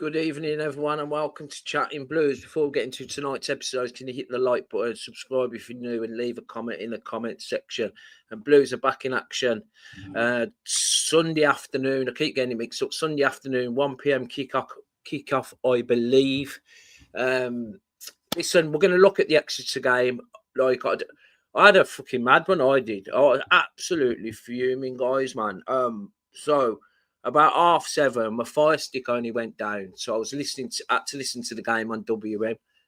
Good evening, everyone, and welcome to Chatting Blues. Before we get into tonight's episode, can you hit the like button, subscribe if you're new, and leave a comment in the comment section. And Blues are back in action Sunday afternoon. I keep getting it mixed up. Sunday afternoon, 1 p.m. kickoff, I believe. Listen, we're going to look at the Exeter game. Like I had a fucking mad one. I did. I was absolutely fuming, guys, man. So about 7:30, my fire stick only went down. So I was had to listen to the game on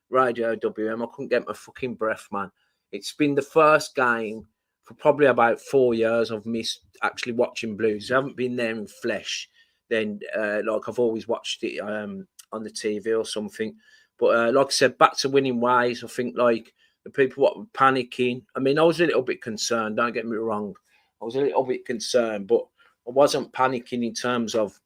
Radio WM. I couldn't get my fucking breath, man. It's been the first game for probably about 4 years I've missed actually watching Blues. I haven't been there in flesh. Then, like I've always watched it on the TV or something. But like I said, back to winning ways. I think like the people what were panicking. I mean, I was a little bit concerned. Don't get me wrong. I was a little bit concerned, but I wasn't panicking in terms of,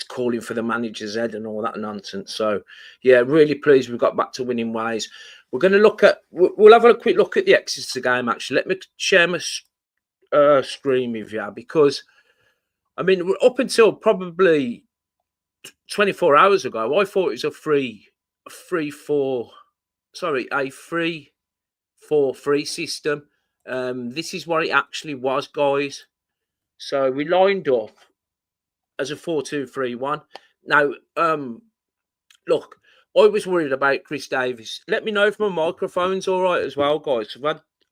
calling for the manager's head and all that nonsense. So, yeah, really pleased we got back to winning ways. We're going to we'll have a quick look at the Exeter game, actually. Let me share my screen with you because, I mean, up until probably 24 hours ago, I thought it was a 3-4-3 system. This is what it actually was, guys. So we lined up as a 4-2-3-1. Now, look, I was worried about Chris Davies. Let me know if my microphone's all right as well, guys.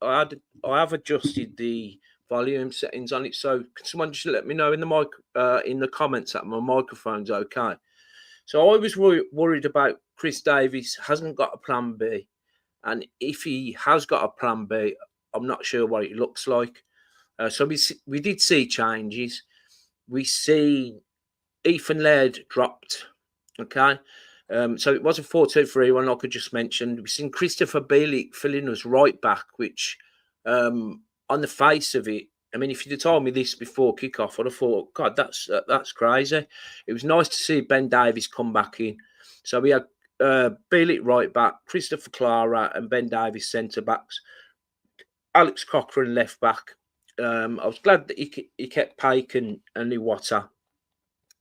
I have adjusted the volume settings on it, so can someone just let me know in the comments that my microphone's okay? So I was worried about Chris Davies hasn't got a plan B, and if he has got a plan B, I'm not sure what it looks like. So we did see changes. We see Ethan Laird dropped. Okay. So it was a 4-2-3-1, like I just mentioned. We've seen Christopher Bielik filling as right back, which on the face of it, I mean, if you'd have told me this before kickoff, I'd have thought, God, that's crazy. It was nice to see Ben Davies come back in. So we had Bielik right back, Christopher Clara and Ben Davies centre backs, Alex Cochrane left back. I was glad that he kept Pike and Iwata.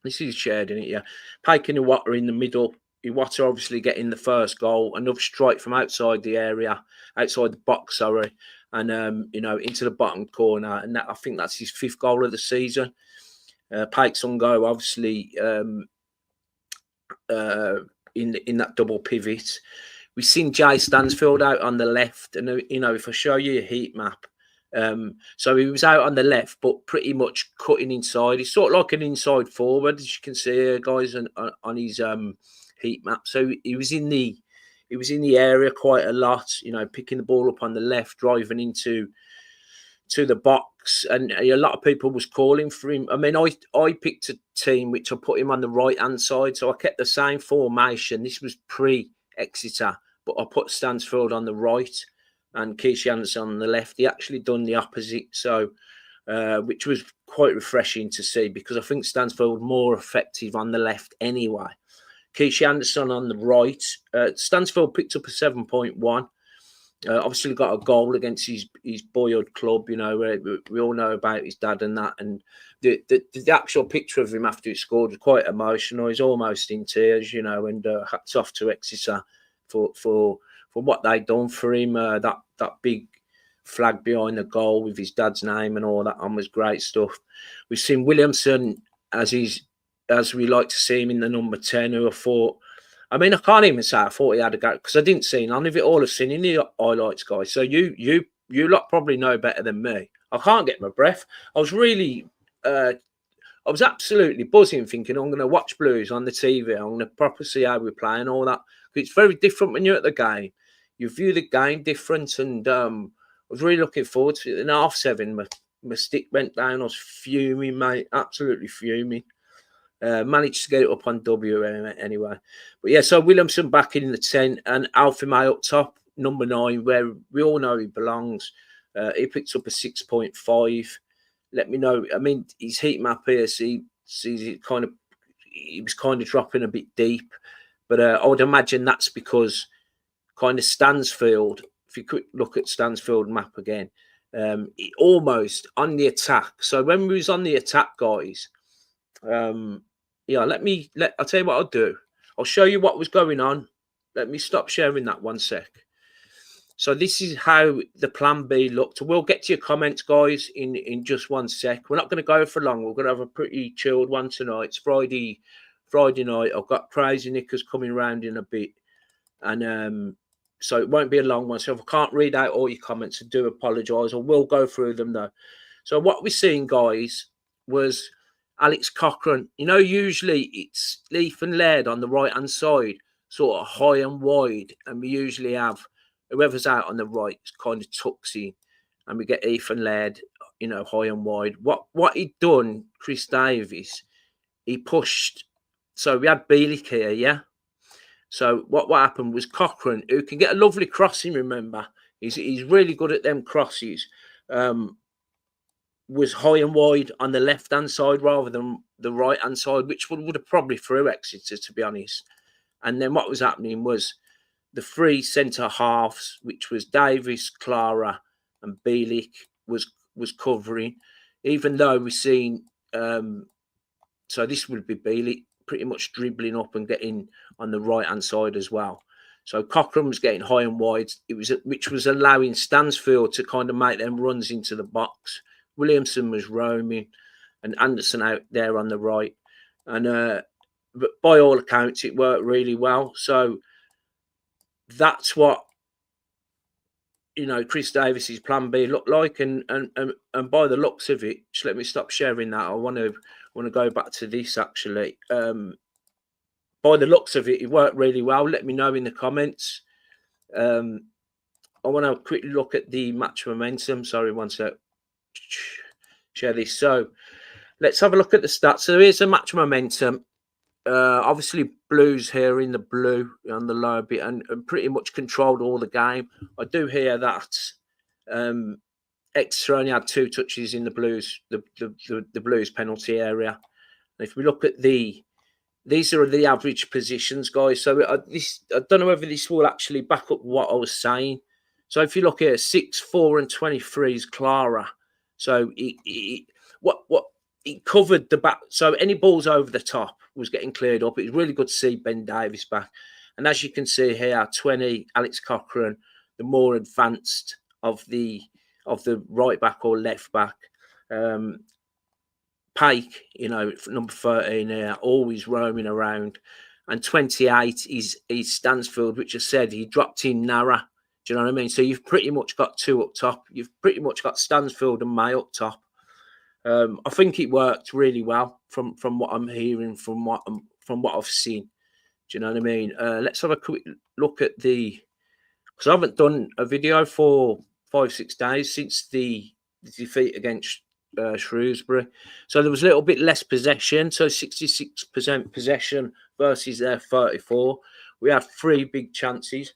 This is shared in it, yeah. Pike and Iwata in the middle. Iwata obviously getting the first goal. Another strike from outside the box, sorry. And, into the bottom corner. And I think that's his 5th goal of the season. Pike's on go, obviously, in that double pivot. We've seen Jay Stansfield out on the left. And, if I show you a heat map, so he was out on the left, but pretty much cutting inside. He's sort of like an inside forward, as you can see here, guys, on his heat map. So he was in the area quite a lot, picking the ball up on the left, driving into the box, and a lot of people was calling for him. I mean, I picked a team which I put him on the right hand side, so I kept the same formation. This was pre-Exeter, but I put Stansfield on the right and Keisha Anderson on the left. He actually done the opposite, so which was quite refreshing to see because I think Stansfield more effective on the left anyway. Keisha Anderson on the right. Stansfield picked up a 7.1. Obviously got a goal against his boyhood club. We all know about his dad and that. And the actual picture of him after he scored was quite emotional. He's almost in tears, and hats off to Exeter for what they done for him. That big flag behind the goal with his dad's name and all that on was great stuff. We've seen Williamson as we like to see him in the number 10, who I can't even say I thought he had a go because I didn't see none of it all. I've seen in the highlights, guys. So you lot probably know better than me. I can't get my breath. I was absolutely buzzing, thinking I'm going to watch Blues on the TV. I'm going to properly see how we play and all that. It's very different when you're at the game. You view the game different, and I was really looking forward to it. In 7:30, my stick went down. I was fuming, mate, absolutely fuming. Managed to get it up on WM anyway. But yeah, so Williamson back in the 10 and Alfie May up top, number 9, where we all know he belongs. He picked up a 6.5. Let me know. I mean, his heat map here, sees it he was kind of dropping a bit deep. But I would imagine that's because kind of Stansfield, if you could look at Stansfield map again, almost on the attack. So when we was on the attack, guys, Yeah, I'll tell you what I'll do. I'll show you what was going on. Let me stop sharing that one sec. So this is how the plan B looked. We'll get to your comments, guys, in just one sec. We're not going to go for long. We're going to have a pretty chilled one tonight. It's Friday night. I've got crazy knickers coming around in a bit. And so it won't be a long one. So if I can't read out all your comments, I do apologise. I will go through them, though. So what we're seeing, guys, was Alex Cochrane. You know, usually it's Leaf and Laird on the right-hand side, sort of high and wide. And we usually have whoever's out on the right kind of tucks in. And we get Ethan Laird, you know, high and wide. What he'd done, Chris Davies, he pushed. So we had Bielik here, yeah? So what happened was Cochrane, who can get a lovely crossing, remember, he's really good at them crosses, was high and wide on the left-hand side rather than the right-hand side, which would have probably threw Exeter, to be honest. And then what was happening was the three centre halves, which was Davis, Clara and Bielik, was covering, even though we've seen, so this would be Bielik, pretty much dribbling up and getting on the right-hand side as well. So Cochrane was getting high and wide, which was allowing Stansfield to kind of make them runs into the box. Williamson was roaming and Anderson out there on the right. And but by all accounts, it worked really well. So that's what, you know, Chris Davis's plan B looked like. And by the looks of it, just let me stop sharing that. I want to go back to this, actually. By the looks of it, it worked really well. Let me know in the comments. I want to quickly look at the match momentum. Sorry, one sec. Share this. So let's have a look at the stats. So here's a match momentum. Obviously, Blues here in the blue on the lower bit and pretty much controlled all the game. I do hear that Exeter only had 2 touches in the Blues, the Blues penalty area. And if we look at these are the average positions, guys. So I don't know whether this will actually back up what I was saying. So if you look here, 6, 4 and 23 is Clara. So it covered the back. So any balls over the top was getting cleared up. It was really good to see Ben Davies back. And as you can see here, 20, Alex Cochrane, the more advanced of the right back or left back. Pike, you know, number 13 here, always roaming around. And 28 is Stansfield, which I said he dropped in Nara. Do you know what I mean? So you've pretty much got 2 up top. You've pretty much got Stansfield and May up top. I think it worked really well from what I'm hearing, from what I've seen. Do you know what I mean? Let's have a quick look at because I haven't done a video for 5-6 days since the defeat against Shrewsbury. So there was a little bit less possession. So 66% possession versus their 34. We had 3 big chances.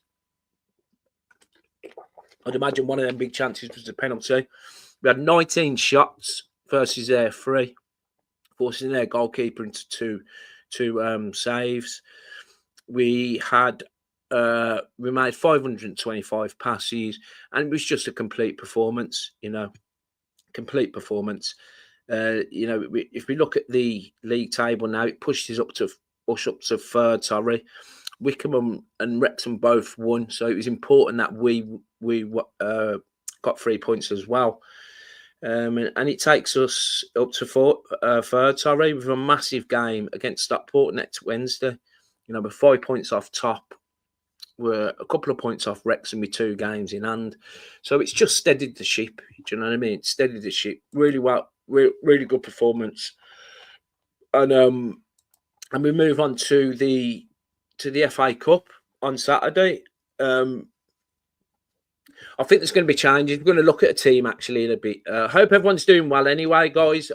I'd imagine one of them big chances was the penalty. We had 19 shots versus their 3, forcing their goalkeeper into two saves. We made 525 passes, and it was just a complete performance. You know, complete performance. You know, if we look at the league table now, it pushes up to 3rd. Sorry, Wickham and Wrexham both won, so it was important that we got 3 points as well. And it takes us up to 3rd. Sorry, with a massive game against Stockport next Wednesday. You know, we're 5 points off top. We're a couple of points off Wrexham with 2 games in hand. So it's just steadied the ship. Do you know what I mean? It's steadied the ship really well. Really good performance. And we move on to the FA Cup on Saturday. I think there's going to be changes. We're going to look at a team actually in a bit. Hope everyone's doing well anyway, guys.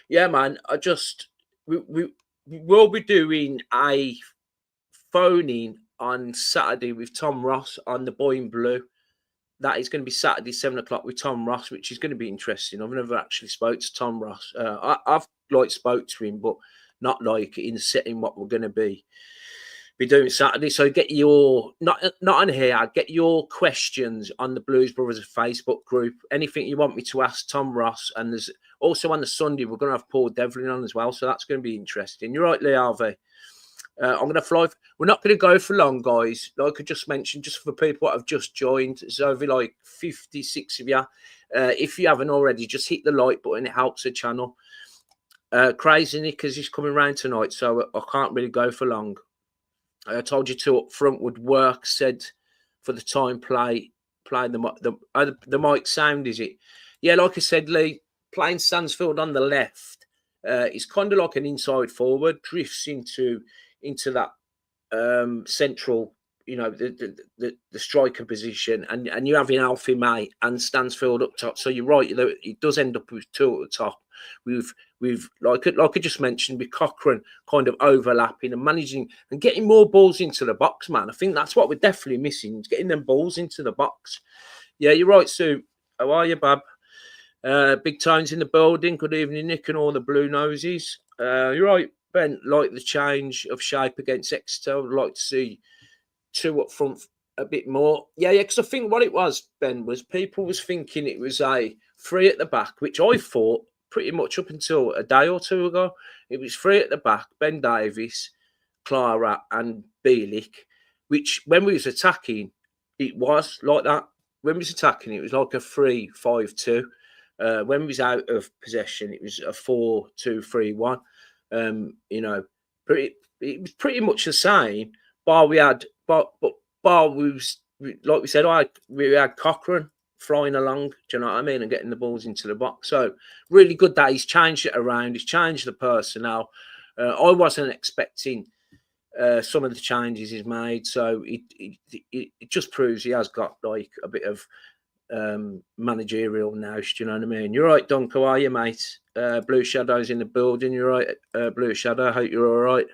Yeah, man. We will be doing a phone-in on Saturday with Tom Ross on the Boy in Blue. That is going to be Saturday, 7 o'clock with Tom Ross, which is going to be interesting. I've never actually spoke to Tom Ross. I've spoke to him, but not like in setting what we're going to be be doing Saturday. So get your not on here. Get your questions on the Blues Brothers Facebook group. Anything you want me to ask Tom Ross, and there's also on the Sunday we're going to have Paul Devlin on as well. So that's going to be interesting. You're right, Lee Harvey. I'm going to fly. We're not going to go for long, guys. Like I just mentioned, just for people that have just joined, there's over like 56 of you. If you haven't already, just hit the like button. It helps the channel. Crazy Nick, because he's coming round tonight, so I can't really go for long. I told you two up front would work. Said for the time play the mic sound, is it? Yeah, like I said, Lee, playing Stansfield on the left, it's kind of like an inside forward, drifts into that central, you know, the striker position, and you're having Alfie May and Stansfield up top. So you're right, it does end up with two at the top. We've like I just mentioned, with Cochrane kind of overlapping and managing and getting more balls into the box, man. I think that's what we're definitely missing, is getting them balls into the box. Yeah, you're right, Sue. How are you, Bab? Big Tone's in the building. Good evening, Nick, and all the blue noses. You're right, Ben. Like the change of shape against Exeter. I'd like to see two up front a bit more. Yeah, because I think what it was, Ben, was people was thinking it was a three at the back, which I thought pretty much up until a day or two ago. It was three at the back, Ben Davies, Clara and Bielik, which when we was attacking, it was like that. When we was attacking, it was like a 3-5-2. When we was out of possession, it was a 4-2-3-1. You know, it was pretty much the same. Bar we had, but bar we was, like we said, we had Cochrane flying along. Do you know what I mean? And getting the balls into the box. So really good that he's changed it around. He's changed the personnel. I wasn't expecting some of the changes he's made. So it just proves he has got like a bit of managerial now. Do you know what I mean? You're right, Dunk. How are you, mate? Blue Shadow's in the building. You're right, Blue Shadow. I hope you're all right.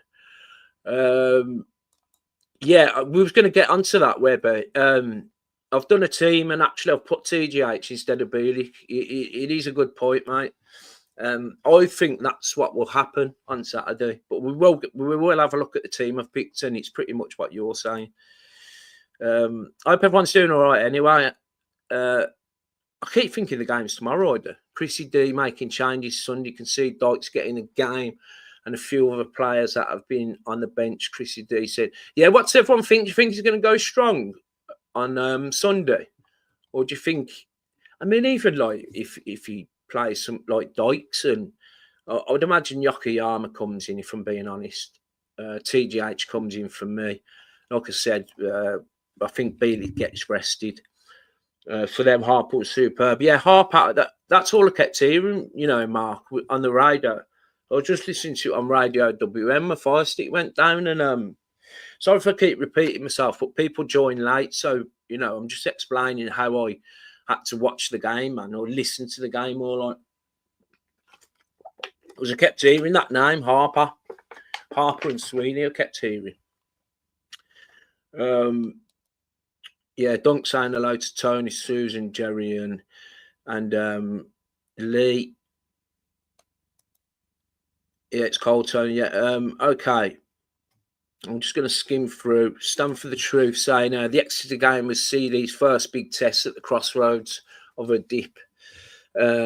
Yeah, we was going to get onto that, Webber. I've done a team, and actually I've put TGH instead of Bielik. It is a good point, mate. I think that's what will happen on Saturday, but we will have a look at the team I've picked, and it's pretty much what you're saying. I hope everyone's doing all right anyway. I keep thinking the game's tomorrow. Chrissy D making changes Sunday. Can see Dykes getting a game, and a few other players that have been on the bench. Chrissy D said, "Yeah, what's everyone think? Do you think he's going to go strong on Sunday, or do you think? I mean, even like if he plays some like Dykes, and I would imagine Yokoyama comes in. If I'm being honest, TGH comes in for me. Like I said, I think Bailey gets rested." For them, Harper was superb. Yeah, Harper, that's all I kept hearing, you know, Mark, on the radio. I was just listening to it on Radio WM. My fire stick went down, and sorry if I keep repeating myself, but people join late. So, you know, I'm just explaining how I had to watch the game, man, or listen to the game, or like, because I kept hearing that name, Harper and Sweeney, I kept hearing. Yeah, Dunk saying hello to Tony, Susan, Jerry, and Lee. Yeah, it's cold, Tony. Yeah. Okay. I'm just going to skim through. Stand for the Truth saying the Exeter game was CD's first big test at the crossroads of a dip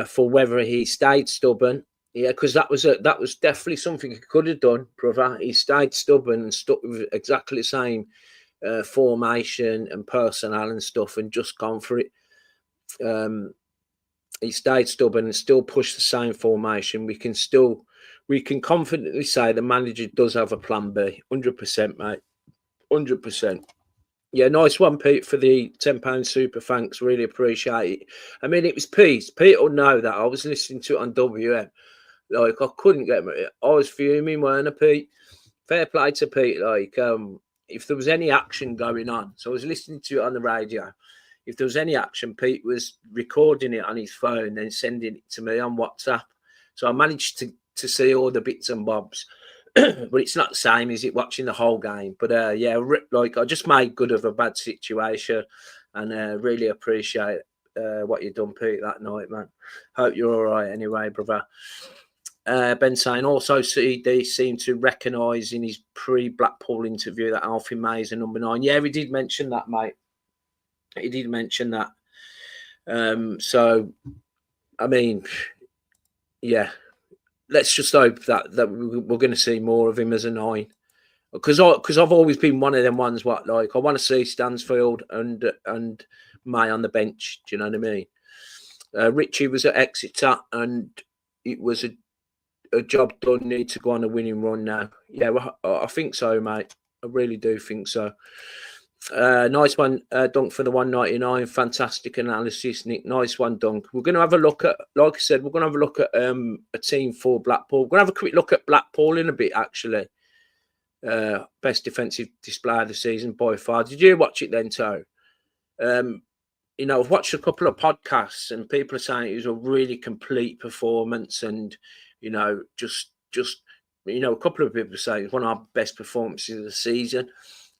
for whether he stayed stubborn. Yeah, because that was definitely something he could have done, brother. He stayed stubborn and stuck with exactly the same formation and personnel and stuff, and just gone for it. He stayed stubborn and still pushed the same formation. We can confidently say the manager does have a plan B. 100%, mate. 100%. Yeah, nice one, Pete, for the £10 super. Thanks, really appreciate it. I mean, it was Pete. Pete will know that. I was listening to it on WM. Like, I couldn't get it. I was fuming, weren't I, Pete? Fair play to Pete. Like, if there was any action going on, so I was listening to it on the radio. If there was any action, Pete was recording it on his phone and sending it to me on WhatsApp. So I managed to see all the bits and bobs. But it's not the same, is it, watching the whole game? But yeah, like, I just made good of a bad situation, and really appreciate what you done, Pete, that night, man. Hope you're all right anyway, brother. Ben saying also CD seemed to recognise in his pre-Blackpool interview that Alfie May's a number 9. Yeah, he did mention that, mate. He did mention that. So, I mean, yeah, let's just hope that we're going to see more of him as a 9. Because I've always been one of them ones. What, like, I want to see Stansfield and May on the bench. Do you know what I mean? Richie was at Exeter, and it was a job done. Need to go on a winning run now. Yeah, well, I think so, mate. I really do think so. Nice one, Dunk, for the 199. Fantastic analysis, Nick. Nice one, Dunk. We're going to have a look at, like I said, we're going to have a look at a team for Blackpool. We're going to have a quick look at Blackpool in a bit, actually. Best defensive display of the season by far. Did you watch it then, too? You know, I've watched a couple of podcasts and people are saying it was a really complete performance, and, you know, just you know, a couple of people say it's one of our best performances of the season.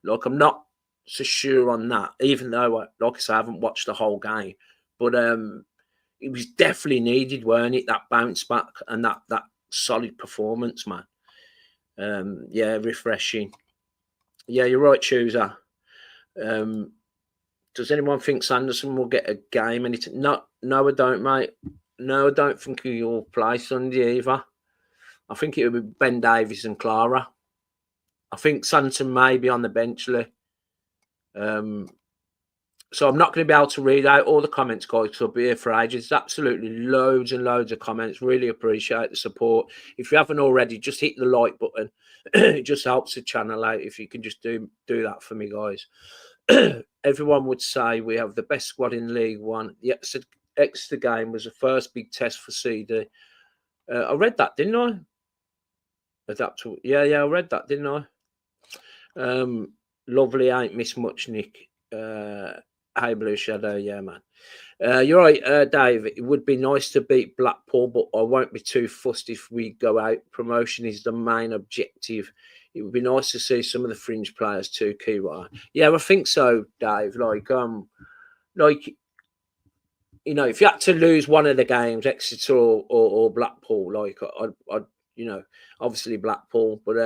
Like, I'm not so sure on that, even though, like I say, I haven't watched the whole game. But it was definitely needed, weren't it? That bounce back and that solid performance, man. Yeah, refreshing. Yeah, you're right, Chooser. Does anyone think Sanderson will get a game? No, I don't, mate. No, I don't think he'll play Sunday either. I think it will be Ben Davies and Clara. I think Sanderson may be on the bench, Lee. So I'm not going to be able to read out all the comments, guys, because I'll be here for ages. There's absolutely loads and loads of comments. Really appreciate the support. If you haven't already, just hit the like button. It just helps the channel out if you can just do that for me, guys. Everyone would say we have the best squad in League One. The Exeter game was the first big test for CD. I read that, didn't I? Yeah, I read that, didn't I? Lovely, ain't missed much, Nick. Hey, Blue Shadow, yeah, man. You're right, Dave. It would be nice to beat Blackpool, but I won't be too fussed if we go out. Promotion is the main objective. It would be nice to see some of the fringe players too, Kiwa. Yeah, I think so, Dave. Like, you know, if you had to lose one of the games, Exeter or Blackpool, like, I'd you know, obviously Blackpool, but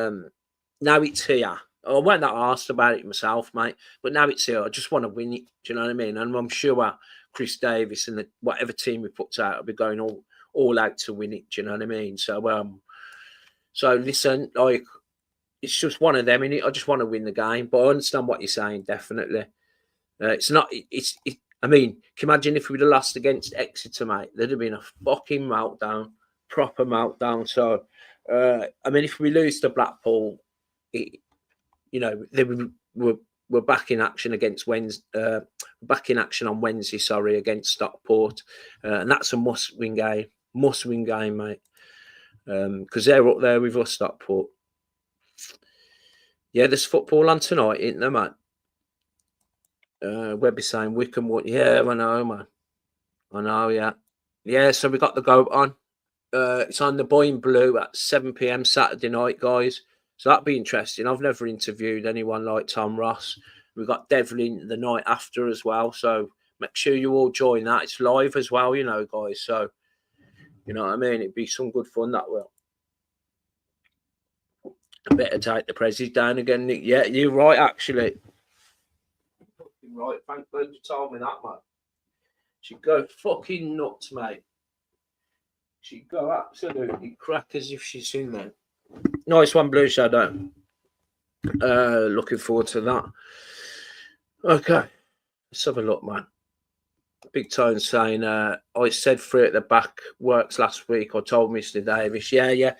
now it's here. I wasn't that asked about it myself, mate, but now it's here. I just want to win it. Do you know what I mean? And I'm sure Chris Davis and whatever team he puts out will be going all out to win it. Do you know what I mean? So listen, like, it's just one of them, innit? I just want to win the game, but I understand what you're saying. Definitely, it's not. I mean, can you imagine if we'd have lost against Exeter, mate? There'd have been a fucking meltdown, proper meltdown. So, I mean, if we lose to Blackpool, you know, we're back in action against Wednesday. Back in action on Wednesday, sorry, against Stockport, and that's a must-win game. Must-win game, mate, because they're up there with us, Stockport. Yeah, there's football on tonight, isn't there, man? Webby saying Wickham. What? Yeah, I know, man. I know, yeah. Yeah, so we got the go on. It's on the Boy in Blue at 7 p.m. Saturday night, guys. So that'd be interesting. I've never interviewed anyone like Tom Ross. We've got Devlin the night after as well. So make sure you all join that. It's live as well, you know, guys. So, you know what I mean? It'd be some good fun, that will. I better take the Prezzies down again, Nick. Yeah, you're right, actually. Right, thank God you told me that, mate. She'd go fucking nuts, mate. She'd go absolutely crackers if she's in there. Nice one, Blue Shadow. Looking forward to that. Okay, let's have a look, man. Big Tone saying, I said 3 at the back works last week. I told Mr. Davis. Yeah.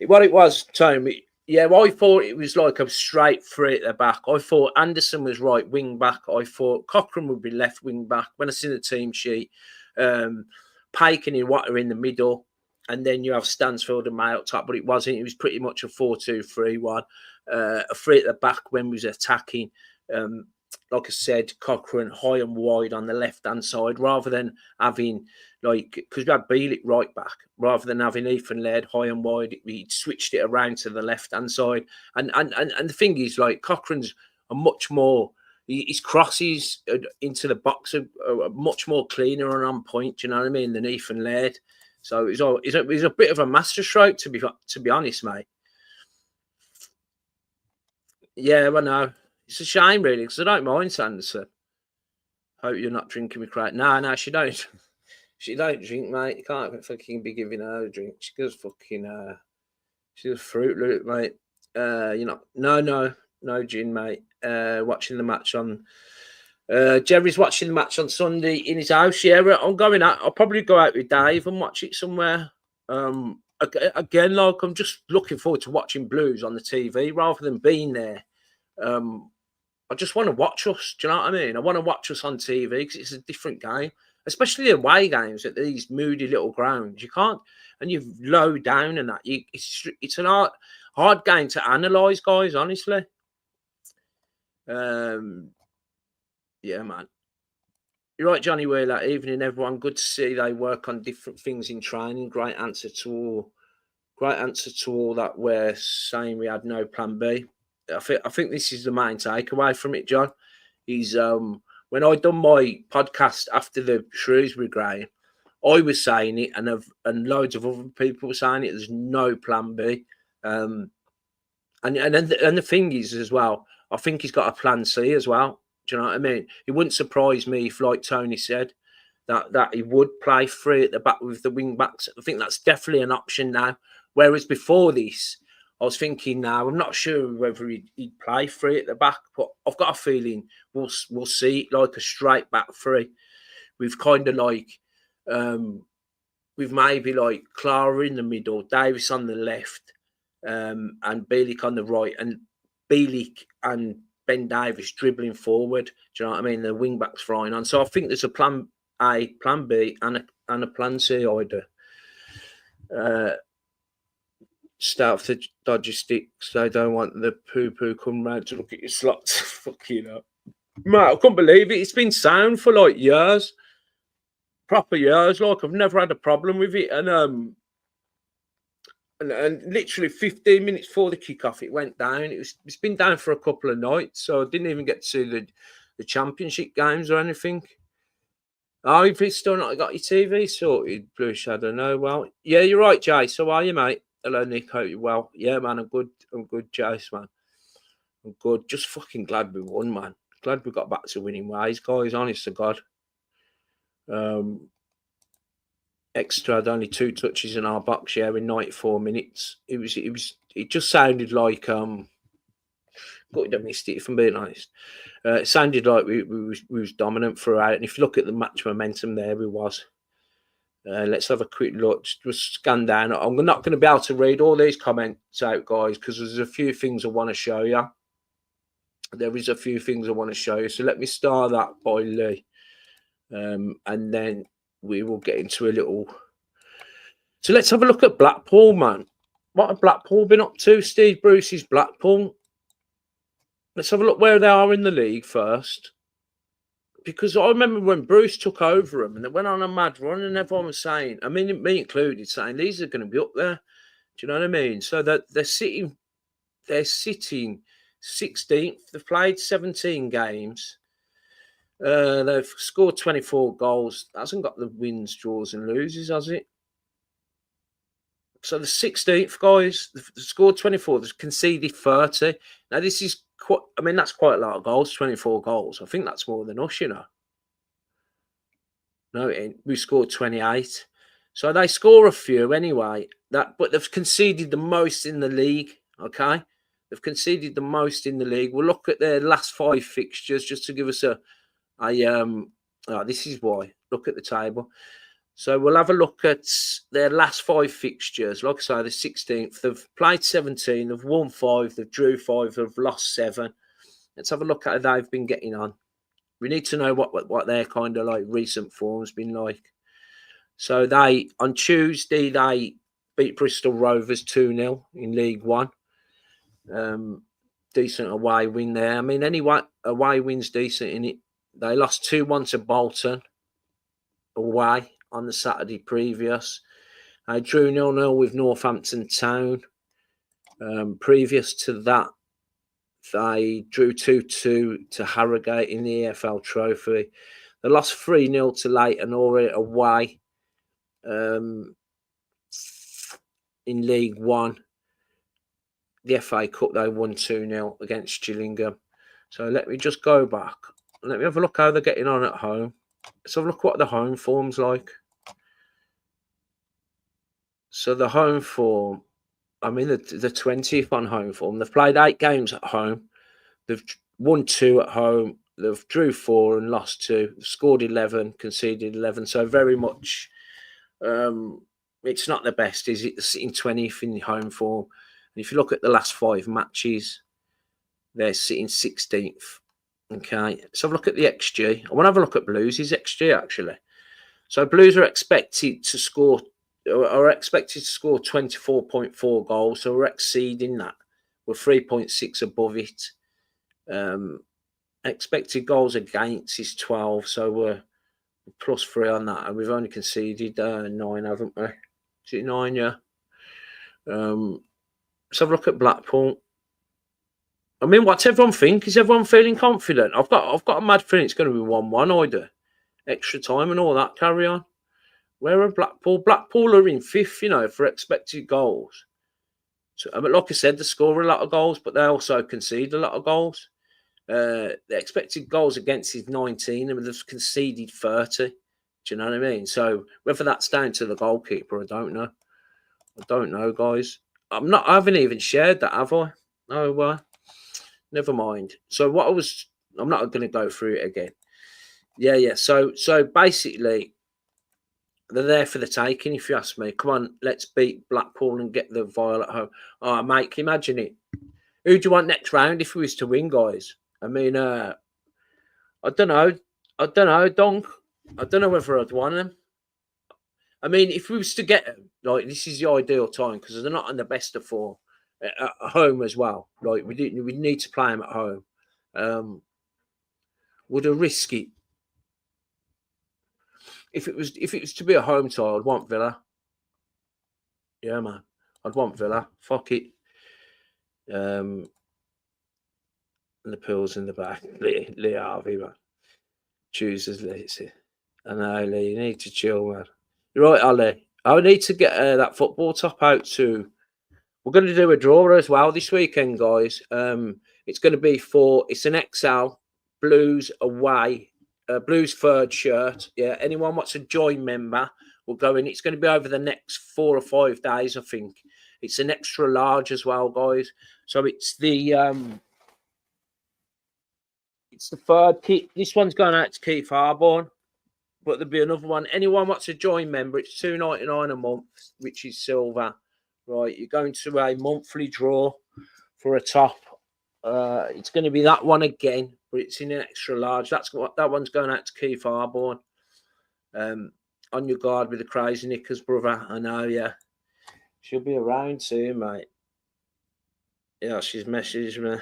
What it was, Tone, yeah, well, I thought it was like a straight 3 at the back. I thought Anderson was right wing back. I thought Cochrane would be left wing back. When I seen the team sheet, Paikin and Water in the middle, and then you have Stansfield and May up top, but it wasn't. It was pretty much a 4-2-3-1. A 3 at the back when we was attacking. Like I said, Cochrane high and wide on the left-hand side, rather than having, like, because we had Bielik right back, rather than having Ethan Laird high and wide, we switched it around to the left-hand side. And the thing is, like, Cochrane's a much more, his crosses into the box are much more cleaner and on point, do you know what I mean, than Ethan Laird. So it's a bit of a masterstroke, to be honest, mate. Yeah, I know. It's a shame, really, because I don't mind Sanderson. Hope you're not drinking me crap. No, she don't. She don't drink, mate. You can't fucking be giving her a drink. She goes fucking she's a Fruit Loop, mate. You know, no gin, mate. Watching the match on. Jerry's watching the match on Sunday in his house. Yeah, I'm going out. I'll probably go out with Dave and watch it somewhere. Again, like I'm just looking forward to watching Blues on the TV rather than being there. I just want to watch us. Do you know what I mean? I want to watch us on TV because it's a different game, especially away games at these moody little grounds. You can't, and you're low down and that. It's an hard game to analyse, guys. Honestly. Yeah, man. You're right, Johnny Wheeler. Evening, everyone. Good to see they work on different things in training. Great answer to all that. We're saying we had no plan B. I think this is the main takeaway from it, John. Is when I done my podcast after the Shrewsbury game, I was saying it, and loads of other people were saying it. There's no plan B. And the thing is as well, I think he's got a plan C as well. Do you know what I mean? It wouldn't surprise me if, like Tony said, that he would play free at the back with the wing backs. I think that's definitely an option now. Whereas before this, I was thinking now, I'm not sure whether he'd play free at the back, but I've got a feeling we'll see it like a straight back three. We've kind of like, we've maybe like Clara in the middle, Davis on the left, and Bielik on the right, and Bielik and Ben Davis dribbling forward. Do you know what I mean? The wing backs flying on. So I think there's a plan A, plan B, and a plan C either. Start for dodgy sticks. They don't want the poo come round to look at your slots. Fucking up. Mate, I couldn't believe it. It's been sound for like years. Proper years. Like I've never had a problem with it. And literally 15 minutes before the kickoff, it went down. It's been down for a couple of nights, so I didn't even get to see the championship games or anything. Oh, if it's still not got your TV sorted, Blue Shadow. No, well, yeah, you're right, Jace. So are you, mate? Hello, Nick. Hope you're well. Yeah, man, I'm good, Jace, man. I'm good. Just fucking glad we won, man. Glad we got back to winning ways, guys. Honest to God. Exeter had only 2 touches in our box, yeah, in 94 minutes. It just sounded like But I missed it, if I'm being honest. It sounded like we was dominant throughout, and if you look at the match momentum there, we was. Let's have a quick look. Just scan down. I'm not going to be able to read all these comments out, guys, because there's a few things I want to show you. There is a few things I want to show you. So let me start that by Lee, and then we will get into a little. So let's have a look at Blackpool, man. What have Blackpool been up to? Steve Bruce's Blackpool. Let's have a look where they are in the league first. Because I remember when Bruce took over them and they went on a mad run and everyone was saying, I mean, me included, saying these are going to be up there. Do you know what I mean? So that they're sitting 16th. They've played 17 games. They've scored 24 goals. That hasn't got the wins, draws and loses, has it? So the 16th, guys, they've scored 24. They've conceded 30. Now, this is quite, I mean, that's quite a lot of goals, 24 goals. I think that's more than us, you know. No, it ain't. We scored 28. So they score a few anyway. But they've conceded the most in the league, okay? They've conceded the most in the league. We'll look at their last 5 fixtures just to give us this is why. Look at the table. So we'll have a look at their last 5 fixtures. Like I say, the 16th. They've played 17. They've won 5. They've drew 5. They've lost 7. Let's have a look at how they've been getting on. We need to know what their kind of like recent form's been like. So on Tuesday, they beat Bristol Rovers 2-0 in League One. Decent away win there. I mean, anyway, away win's decent in it. They lost 2-1 to Bolton away on the Saturday previous. I drew 0-0 with Northampton Town. Previous to that, they drew 2-2 to Harrogate in the EFL Trophy. They lost 3-0 to Leyton Orient away. in League One. The FA Cup, they won 2-0 against Gillingham. So let me just go back. Let me have a look how they're getting on at home. Let's have a look what the home form's like. So the home form, I mean, the 20th on home form. They've played 8 games at home. They've won 2 at home. They've drew 4 and lost 2. They've scored 11, conceded 11. So very much, it's not the best, is it? They're sitting 20th in the home form. And if you look at the last 5 matches, they're sitting 16th. Okay, let's have a look at the XG. I want to have a look at Blues' XG, actually. So Blues are expected to score 24.4 goals. So we're exceeding that. We're 3.6 above it. Expected goals against is 12. So we're +3 on that. And we've only conceded 9, haven't we? Is it 9? Yeah. Let's have a look at Blackpool. I mean, what's everyone think? Is everyone feeling confident? I've got a mad feeling it's going to be 1-1 either. Extra time and all that, carry on. Where are Blackpool? Blackpool are in 5th, you know, for expected goals. So, I mean, like I said, they score a lot of goals, but they also concede a lot of goals. The expected goals against is 19, and they've conceded 30. Do you know what I mean? So whether that's down to the goalkeeper, I don't know. I don't know, guys. I haven't even shared that, have I? No, never mind. So I'm not going to go through it again. Yeah. So basically, they're there for the taking, if you ask me. Come on, let's beat Blackpool and get the Violet home. Oh, mate, can you imagine it? Who do you want next round if we was to win, guys? I mean, I don't know. Donk. I don't know whether I'd want them. I mean, if we was to get them, like, this is the ideal time because they're not in the best of form at home as well. Like, we need to play them at home. Would I risk it? If it was to be a home tie, I'd want Villa. Yeah, man, I'd want Villa. Fuck it. And the pills in the back. Lee Harvey, man. Chooses Lee. I know, Lee. You need to chill, man. You're right, Ali. I need to get that football top out too. We're going to do a draw as well this weekend, guys. It's going to be it's an XL Blues away, Blues third shirt. Yeah, anyone wants to join member, we'll go in. It's going to be over the next 4 or 5 days, I think. It's an extra large as well, guys. So it's the third kit. This one's going out to Keith Harborne, but there'll be another one. Anyone wants to join member, it's $2.99 a month, which is silver. Right, you're going to a monthly draw for a top. It's going to be that one again, but it's in an extra large. That one's going out to Keith Harborne. On your guard with the crazy knickers, brother. I know, yeah. She'll be around soon, mate. Yeah, she's messaged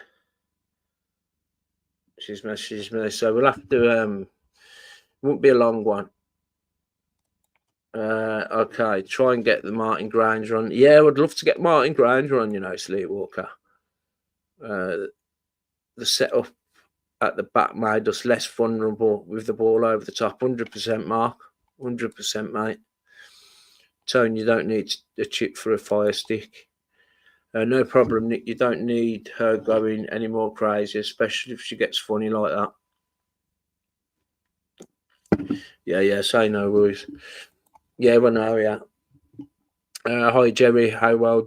me. So we'll have to. Won't be a long one. Okay, try and get the Martin Granger on. Yeah, I would love to get Martin Granger on, you know, Sleepwalker. The setup at the back made us less vulnerable with the ball over the top. 100%, Mark. 100%, mate. Tone, you don't need a chip for a fire stick. No problem, Nick. You don't need her going any more crazy, especially if she gets funny like that. Yeah, say no worries. Yeah, well, no, yeah. Hi, Jerry. How well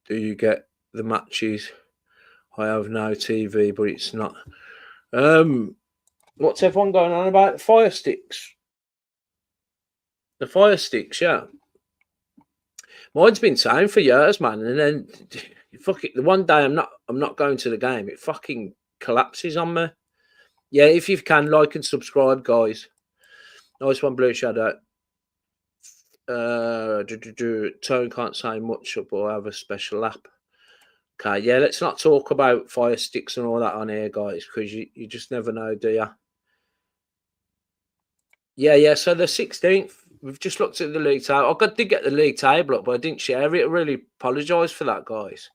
do you get the matches? I have no TV, but it's not. What's everyone going on about? The fire sticks. The fire sticks, yeah. Mine's been saying for years, man, and then fuck it. The one day I'm not going to the game, it fucking collapses on me. Yeah, if you can, like and subscribe, guys. Nice one, Blue Shadow. Tone can't say much, but I have a special app. Okay, yeah, let's not talk about fire sticks and all that on here, guys, because you just never know, do you? Yeah. So the 16th, we've just looked at the league table. I did get the league table up, but I didn't share it. I really apologise for that, guys.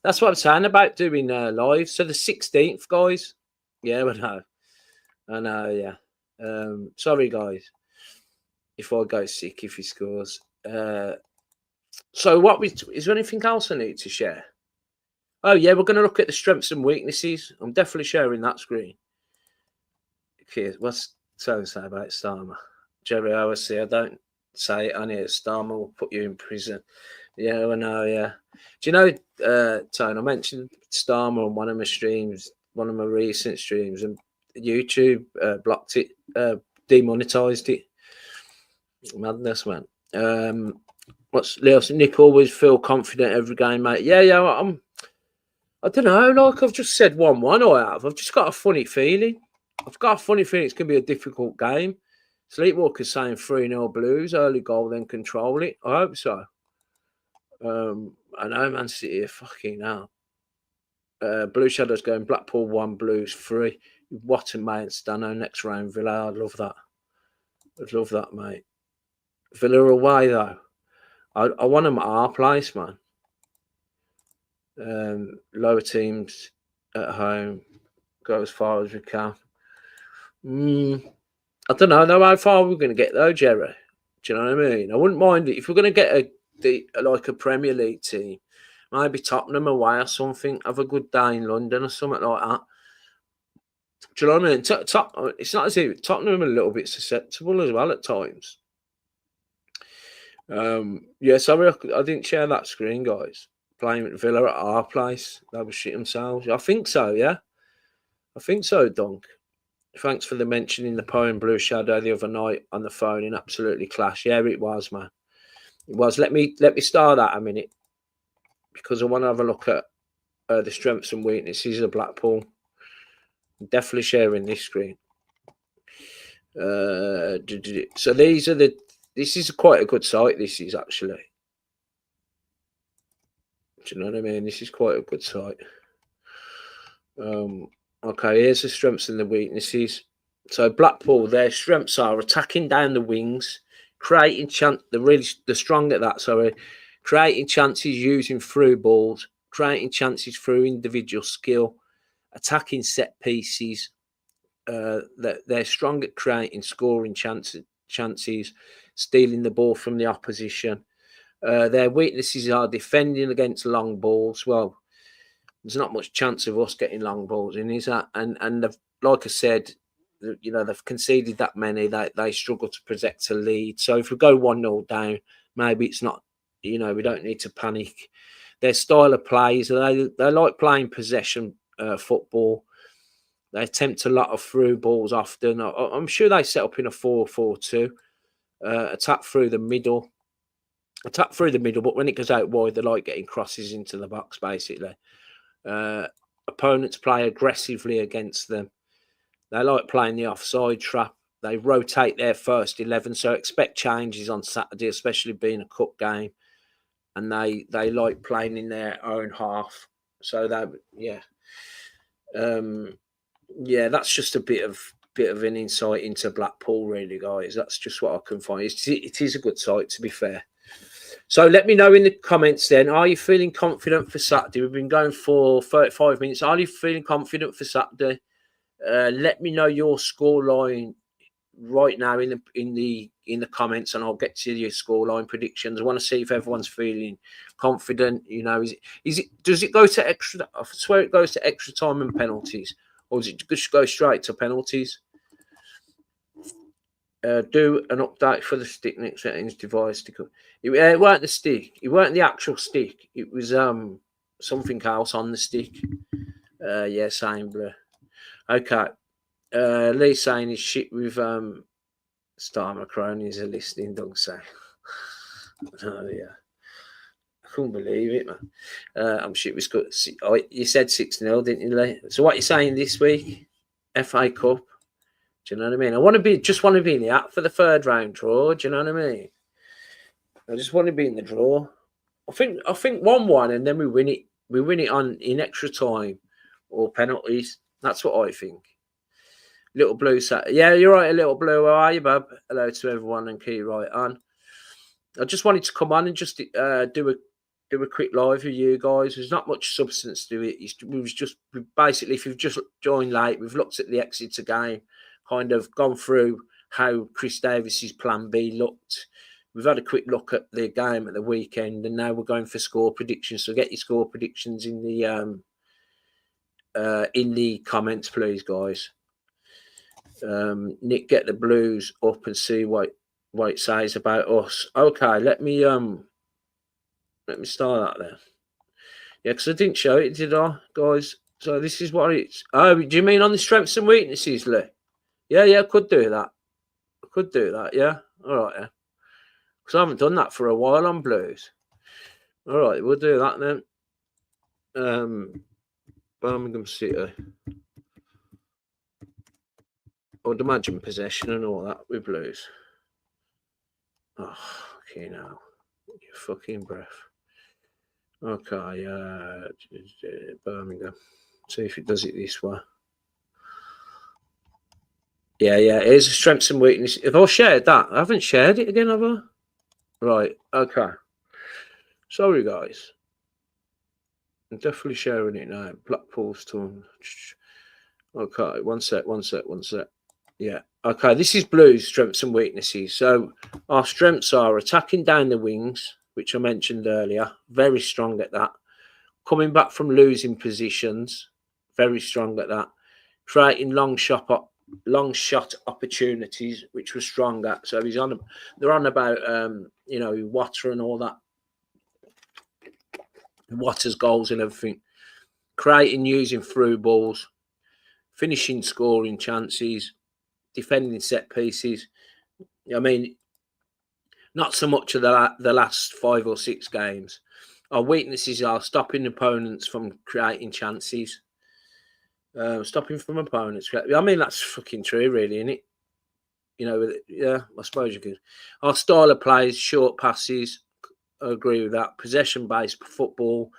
That's what I'm saying about doing live. So the 16th, guys. Yeah, I know, yeah. Sorry, guys, if I go sick, if he scores. So is there anything else I need to share? Oh yeah, we're going to look at the strengths and weaknesses. I'm definitely sharing that screen. Okay, what's so say about Starmer? Jerry, I always say I don't say it on here. Starmer will put you in prison. Yeah, I know. Yeah. Do you know, Tone? I mentioned Starmer on one of my streams, one of my recent streams, and YouTube blocked it, demonetized it. Madness, man. What's Leo? Nick always feel confident every game, mate. Yeah, yeah. I don't know. Like I've just said, 1-1. I've just got a funny feeling. I've got a funny feeling it's going to be a difficult game. Sleepwalker's saying 3-0 Blues, early goal, then control it. I hope so. I know Man City are fucking out. Blue Shadows going Blackpool 1, Blues 3. What a mate, Stano next round, Villa. I'd love that. I'd love that, mate. Villa away though. I want them at our place, man. Lower teams at home. Go as far as we can. I don't know how far we're going to get though, Jerry. Do you know what I mean? I wouldn't mind it if we're going to get a Premier League team. Maybe Tottenham away or something. Have a good day in London or something like that. Do you know what I mean? It's not as if Tottenham are a little bit susceptible as well at times. Yeah, sorry I didn't share that screen, guys. Playing at Villa at our place. They were shit themselves. I think so, yeah. I think so, Dunk. Thanks for the mention in the poem Blue Shadow the other night on the phone in absolutely clash. Yeah, it was, man. It was. Let me start that a minute because I want to have a look at the strengths and weaknesses of Blackpool. I'm definitely sharing this screen. So these are this is quite a good site. This is actually. Do you know what I mean? This is quite a good site. Okay, here's the strengths and the weaknesses. So Blackpool, their strengths are attacking down the wings, creating chance. They're strong at that. Sorry, creating chances using through balls, creating chances through individual skill, attacking set pieces. They're strong at creating scoring chances, stealing the ball from the opposition. Their weaknesses are defending against long balls. Well, there's not much chance of us getting long balls in, is that? And like I said, you know, they've conceded that many. They struggle to protect a lead. So if we go 1-0 down, maybe it's not. You know, we don't need to panic. Their style of play is they like playing possession football. They attempt a lot of through balls often. I'm sure they set up in a 4-4-2, attack through the middle. But when it goes out wide, they like getting crosses into the box, basically. Opponents play aggressively against them. They like playing the offside trap. They rotate their first 11, so expect changes on Saturday, especially being a cup game. And they like playing in their own half. So that that's just a bit of an insight into Blackpool, really, guys. That's just what I can find. It is a good site, to be fair. So let me know in the comments then, are you feeling confident for Saturday? We've been going for 35 minutes. Are you feeling confident for Saturday? Let me know your scoreline right now in the comments, and I'll get to your scoreline predictions. I want to see if everyone's feeling confident. You know, does it go to extra? I swear it goes to extra time and penalties, or does it just go straight to penalties? Do an update for the stick next settings device. It weren't the stick. It weren't the actual stick. It was something else on the stick. Yeah, same blur. Okay. Lee saying his shit with Star Macronies are listening, Doug say. Oh yeah. I couldn't believe it, man. I'm shit was good. You said 6-0, didn't you, Lee? So what are you saying this week? FA Cup. Do you know what I mean? I just want to be in the app for the third round draw. Do you know what I mean? I just want to be in the draw. I think 1-1 and then we win it. We win it in extra time or penalties. That's what I think. Little Blue sat. Yeah, you're right, Little Blue. How are you, bub? Hello to everyone and keep right on. I just wanted to come on and just do a quick live with you guys. There's not much substance to it. Basically, if you've just joined late, we've looked at the Exeter game, kind of gone through how Chris Davis's plan B looked. We've had a quick look at the game at the weekend, and now we're going for score predictions. So get your score predictions in the comments, please, guys. Nick, get the Blues up and see what it says about us. Okay, let me start that then. Yeah, because I didn't show it, did I, guys? So this is what it's. Oh, do you mean on the strengths and weaknesses, Lee? Yeah, I could do that. Yeah. All right, yeah. Because I haven't done that for a while on Blues. All right, we'll do that then. Birmingham City. I would imagine possession and all that with Blues. Oh, okay, now. Your fucking breath. Okay, Birmingham. See if it does it this way. Yeah. Here's the strengths and weaknesses. Have I shared that? I haven't shared it again, have I? Right, okay. Sorry, guys. I'm definitely sharing it now. Blackpool's turn. Okay, one sec. Yeah. Okay, this is Blues' strengths and weaknesses. So our strengths are attacking down the wings, which I mentioned earlier. Very strong at that. Coming back from losing positions. Very strong at that. Creating long shot opportunities, which was strong at. So they're on about Water and all that. Waters goals and everything. Creating using through balls. Finishing scoring chances. Defending set pieces. I mean, not so much of the last 5 or 6 games. Our weaknesses are stopping opponents from creating chances. Stopping from opponents. I mean, that's fucking true, really, isn't it? Yeah, I suppose you could. Our style of play is short passes. I agree with that. Possession-based football,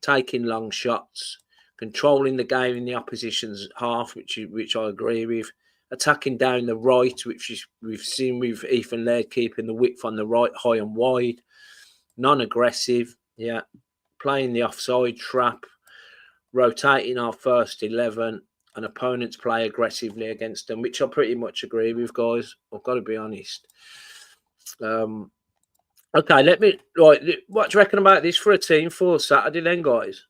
taking long shots, controlling the game in the opposition's half, which I agree with. Attacking down the right, which we've seen with Ethan Laird keeping the width on the right high and wide. Non-aggressive, yeah. Playing the offside trap. Rotating our first 11 and opponents play aggressively against them, which I pretty much agree with, guys. I've got to be honest. Okay, what do you reckon about this for a team for Saturday then, guys?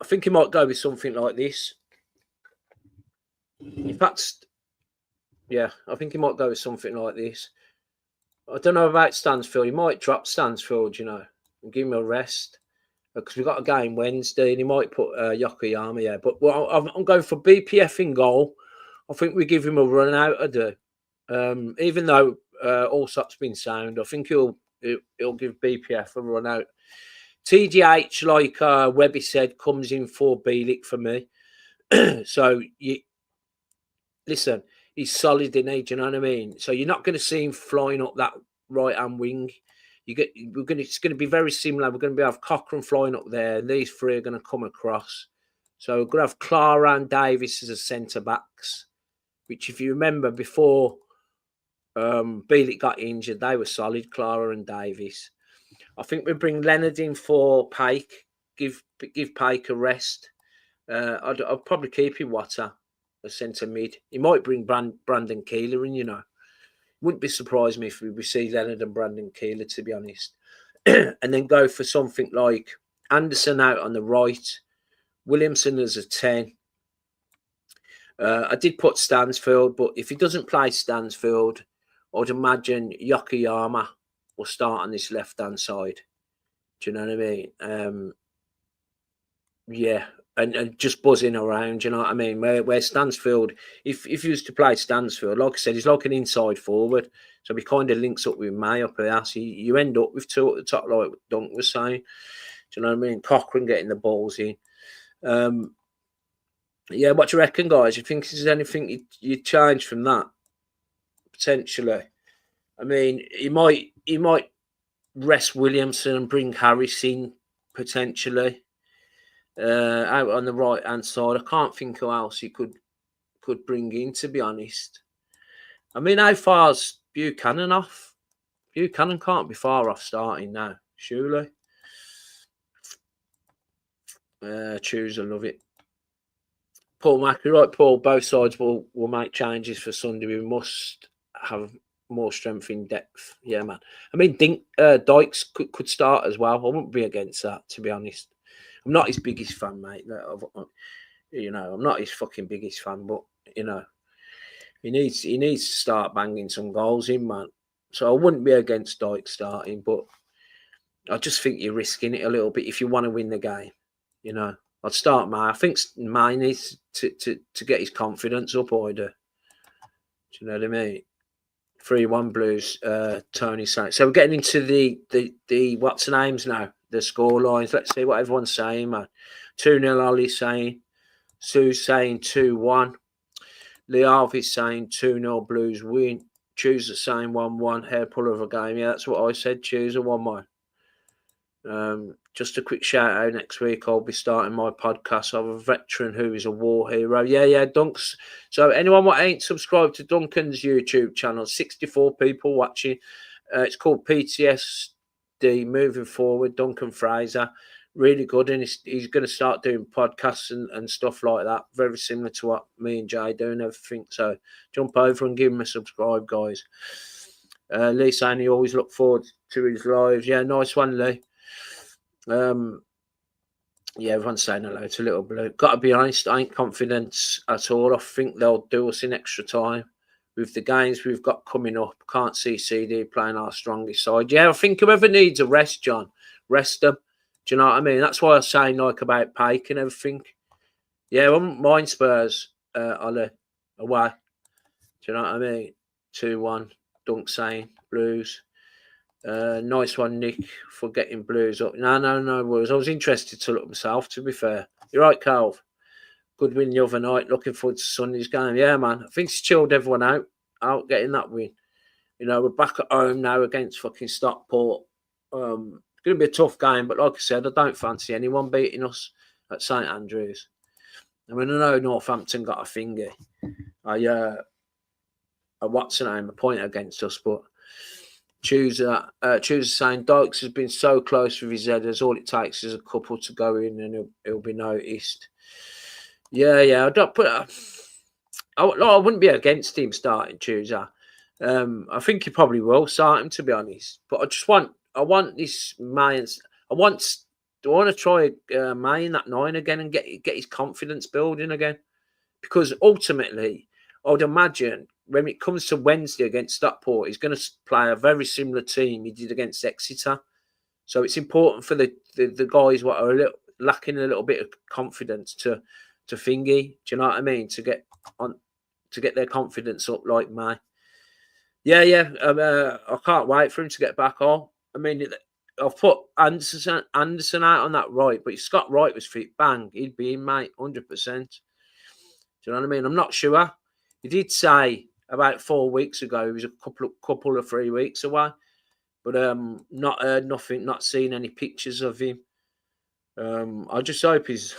I think he might go with something like this. In fact, yeah, I think he might go with something like this. I don't know about Stansfield. He might drop Stansfield, and give him a rest. Because we've got a game Wednesday, and he might put Yokoyama, yeah. But I'm going for BPF in goal. I think we give him a run out of the. Even though Allsop's been sound, I think he'll give BPF a run out. TGH, like Webby said, comes in for Bielik for me. So listen, he's solid in age, you know what I mean? So you're not going to see him flying up that right hand wing. It's going to be very similar. We're going to have Cochrane flying up there. These three are going to come across. So we're going to have Clara and Davis as a centre backs, which, if you remember, before Bielik got injured, they were solid, Clara and Davis. I think we bring Leonard in for Pike. Give Pike a rest. I'll probably keep him Water as centre mid. He might bring Brandon Keeler in, Wouldn't be surprised me if we see Leonard and Brandon Keeler, to be honest. And then go for something like Anderson out on the right, Williamson as a 10. I did put Stansfield, but if he doesn't play Stansfield, I'd imagine Yokoyama will start on this left-hand side. Do you know what I mean? Yeah. And just buzzing around, you know what I mean? Where Stansfield, if he was to play Stansfield, like I said, he's like an inside forward. So he kind of links up with May up there. So you end up with 2 at the top, like Dunk was saying. Do you know what I mean? Cochrane getting the balls in. Yeah, what do you reckon, guys? You think there's anything you change from that? Potentially. I mean, he might rest Williamson and bring Harris in, potentially. Out on the right hand side. I can't think who else he could bring in, to be honest. I mean, how far's Buchanan off? Buchanan can't be far off starting now, surely. Choose, I love it. Paul Mackie, right, Paul, both sides will make changes for Sunday. We must have more strength in depth. Yeah, man. I mean, Dykes could start as well. I wouldn't be against that, to be honest. I'm not his biggest fan, mate. I'm not his fucking biggest fan, but he needs to start banging some goals in, man. So I wouldn't be against Dykes starting, but I just think you're risking it a little bit if you want to win the game. I'd start May. I think May needs to get his confidence up, or do you know what I mean? 3-1 Blues, Tony saying. So we're getting into the what's the names now? The score lines. Let's see what everyone's saying, man. 2-0 Ollie saying. Sue's saying 2-1. Lee Harvey's saying 2-0 Blues win. Chooser saying 1-1. Hair pull of a game. Yeah, that's what I said. Chooser 1-1. Just a quick shout out, next week I'll be starting my podcast of a veteran who is a war hero. Yeah, Dunks. So anyone what ain't subscribed to Duncan's YouTube channel, 64 people watching. It's called PTSD Moving Forward, Duncan Fraser. Really good, and he's going to start doing podcasts and stuff like that, very similar to what me and Jay do and everything. So jump over and give him a subscribe, guys. Lee saying he always look forward to his lives. Yeah, nice one, Lee. Yeah, everyone's saying hello to Little Blue. Got to be honest, I ain't confident at all. I think they'll do us in extra time with the games we've got coming up. Can't see CD playing our strongest side. Yeah, I think whoever needs a rest, John, rest them. Do you know what I mean? That's why I was saying about Pake and everything. Yeah, I wouldn't mind Spurs, Ollie, away. Do you know what I mean? 2-1, Dunk saying, Blues. Nice one, Nick, for getting Blues up. No worries. I was interested to look myself, to be fair. You're right, Calv. Good win the other night. Looking forward to Sunday's game. Yeah, man. I think it's chilled everyone out getting that win. We're back at home now against fucking Stockport. It's going to be a tough game, but like I said, I don't fancy anyone beating us at St Andrews. I mean, I know Northampton got a thingy. What's the name? A point against us, but Chooser saying Dykes has been so close with his headers. All it takes is a couple to go in, and he'll be noticed. Yeah. I wouldn't be against him starting Chooser. I think he probably will start him, to be honest. But I want this May. I want to try May in that 9 again and get his confidence building again, because ultimately, I would imagine when it comes to Wednesday against Stockport, he's going to play a very similar team he did against Exeter. So it's important for the guys what are lacking a little bit of confidence to thingy. Do you know what I mean? To get their confidence up like May. Yeah. I can't wait for him to get back on. I mean, I've put Anderson out on that right, but if Scott Wright was fit, bang, he'd be in, mate, 100%. Do you know what I mean? I'm not sure. He did say about 4 weeks ago he was a couple of 3 weeks away, but not heard nothing, not seen any pictures of him. I just hope he's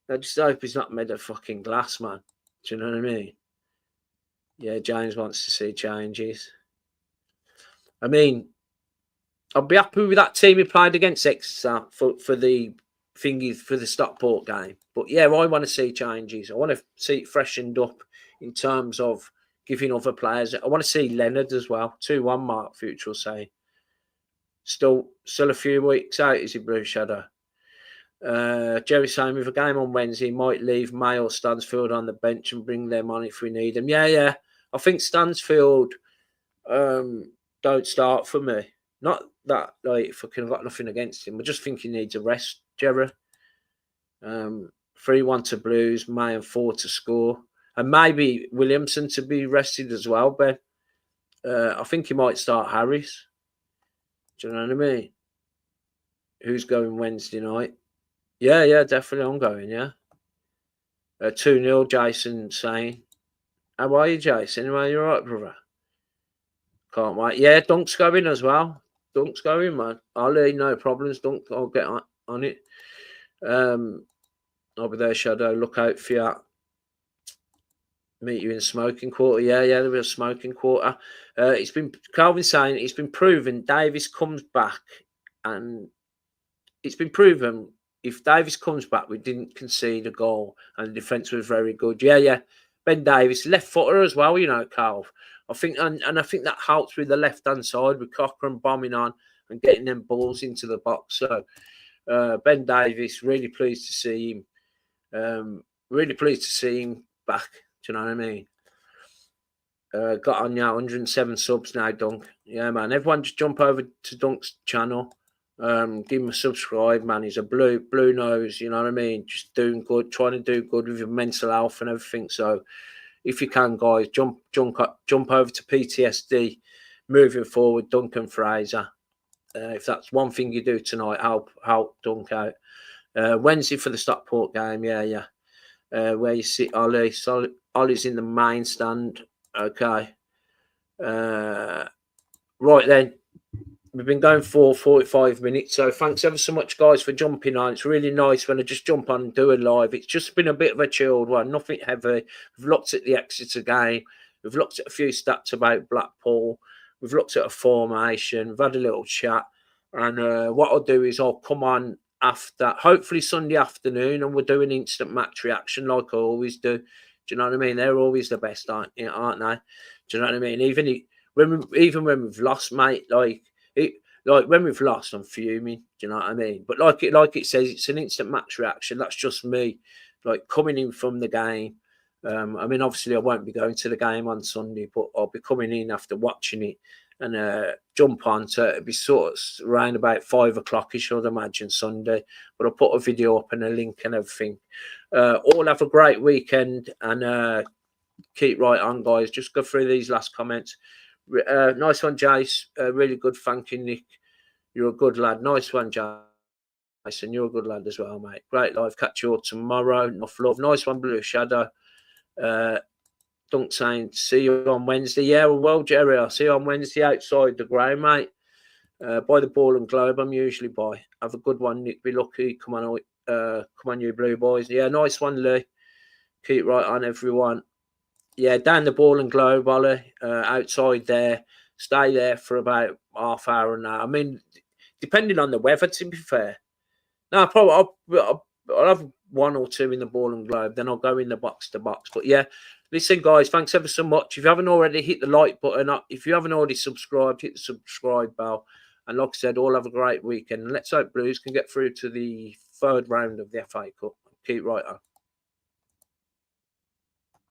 not made of fucking glass, man. Do you know what I mean? Yeah, James wants to see changes. I mean, I'll be happy with that team he played against Exeter for the thingy for the Stockport game. But yeah, I want to see changes. I want to see it freshened up in terms of giving other players. I want to see Leonard as well. 2-1 Mark Future will say. Still a few weeks out, is he, Blue Shadow? Jerry saying with a game on Wednesday, he might leave May or Stansfield on the bench and bring them on if we need them. Yeah. I think Stansfield don't start for me. Not that fucking got nothing against him. I just think he needs a rest, Jerry. 3-1 to Blues, May and 4 to score. And maybe Williamson to be rested as well, Ben. I think he might start Harris. Do you know what I mean? Who's going Wednesday night? Yeah, definitely I'm going, yeah. 2-0, Jason saying. How are you, Jason? Anyway, you're right, brother. Can't wait. Yeah, Dunk's going as well. Dunk's going, man. I'll leave no problems. Dunk, I'll get on it. I'll be there, Shadow. Look out for you. Meet you in smoking quarter. Yeah, there'll be a smoking quarter. Calvin saying it's been proven Davis comes back, and it's been proven if Davis comes back, we didn't concede a goal, and the defence was very good. Yeah. Ben Davis, left footer as well, Calv. I think, and I think that helps with the left-hand side with Cochrane bombing on and getting them balls into the box. So Ben Davies, really pleased to see him. Really pleased to see him back. Do you know what I mean? Got on 107 subs now, Dunk. Yeah, man. Everyone just jump over to Dunk's channel. Give him a subscribe, man. He's a blue nose, you know what I mean? Just doing good, trying to do good with your mental health and everything. So if you can, guys, jump over to PTSD. Moving forward, Duncan Fraser. If that's one thing you do tonight, help Dunk out. Wednesday for the Stockport game, yeah. Where you see Ollie. So Ollie's in the main stand. Okay. Right then. We've been going for 45 minutes, so thanks ever so much, guys, for jumping on. It's really nice when I just jump on and do a live. It's just been a bit of a chilled one, nothing heavy. We've looked at the Exeter game. We've looked at a few stats about Blackpool. We've looked at a formation. We've had a little chat. And what I'll do is I'll come on after, hopefully Sunday afternoon, and we'll do an instant match reaction like I always do. Do you know what I mean? They're always the best, aren't they? Do you know what I mean? Even when we've lost, mate, like when we've lost, I'm fuming. Do you know what I mean? But like it says, it's an instant match reaction. That's just me, like coming in from the game. I mean, obviously, I won't be going to the game on Sunday, but I'll be coming in after watching it and jump on. So it'll be sort of around about 5 o'clock-ish, I'd imagine, Sunday. But I'll put a video up and a link and everything. All have a great weekend and keep right on, guys. Just go through these last comments. Nice one, Jace. Really good. Thank you, Nick. You're a good lad. Nice one, Jason. You're a good lad as well, mate. Great live. Catch you all tomorrow. Enough love. Nice one, Blue Shadow. Dunk saying, see you on Wednesday. Yeah, well, Jerry, I'll see you on Wednesday outside the ground, mate. By the Ball and Globe, I'm usually by. Have a good one, Nick. Be lucky. Come on, you blue boys. Yeah, nice one, Lee. Keep right on, everyone. Yeah, down the Ball and Globe, Ollie, outside there. Stay there for about half hour an hour. I mean, depending on the weather, to be fair. No, probably I'll have 1 or 2 in the Ball and Globe. Then I'll go in the box to box. But yeah, listen, guys, thanks ever so much. If you haven't already, hit the like button. If you haven't already subscribed, hit the subscribe bell. And like I said, all have a great weekend. And let's hope Blues can get through to the 3rd round of the FA Cup. Keep right on.